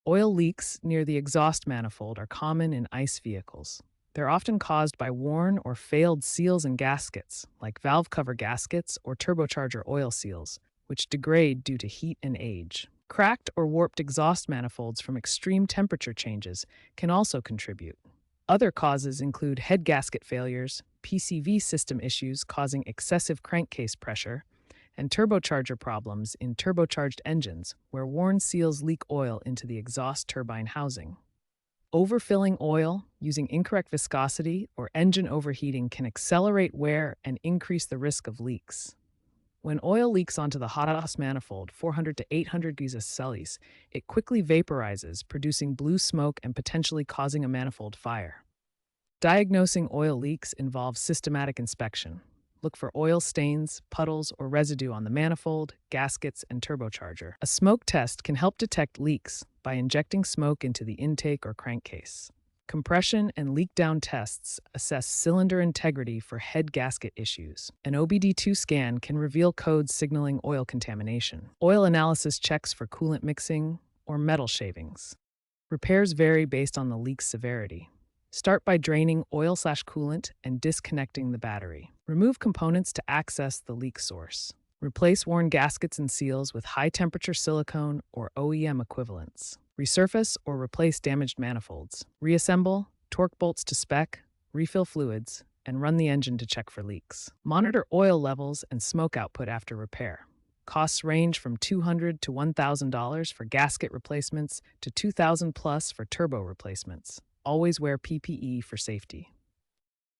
Oil leaks near the exhaust manifold are common in ICE vehicles. They're often caused by worn or failed seals and gaskets, like valve cover gaskets or turbocharger oil seals, which degrade due to heat and age. Cracked or warped exhaust manifolds from extreme temperature changes can also contribute. Other causes include head gasket failures, PCV system issues causing excessive crankcase pressure, and turbocharger problems in turbocharged engines where worn seals leak oil into the exhaust turbine housing. Overfilling oil, using incorrect viscosity, or engine overheating can accelerate wear and increase the risk of leaks. When oil leaks onto the hot exhaust manifold 400 to 800 degrees Celsius, it quickly vaporizes, producing blue smoke and potentially causing a manifold fire. Diagnosing oil leaks involves systematic inspection. Look for oil stains, puddles, or residue on the manifold, gaskets, and turbocharger. A smoke test can help detect leaks by injecting smoke into the intake or crankcase. Compression and leak-down tests assess cylinder integrity for head gasket issues. An OBD2 scan can reveal codes signaling oil contamination. Oil analysis checks for coolant mixing or metal shavings. Repairs vary based on the leak's severity. Start by draining oil/coolant and disconnecting the battery. Remove components to access the leak source. Replace worn gaskets and seals with high-temperature silicone or OEM equivalents. Resurface or replace damaged manifolds. Reassemble, torque bolts to spec, refill fluids, and run the engine to check for leaks. Monitor oil levels and smoke output after repair. Costs range from $200 to $1,000 for gasket replacements to $2,000 plus for turbo replacements. Always wear PPE for safety.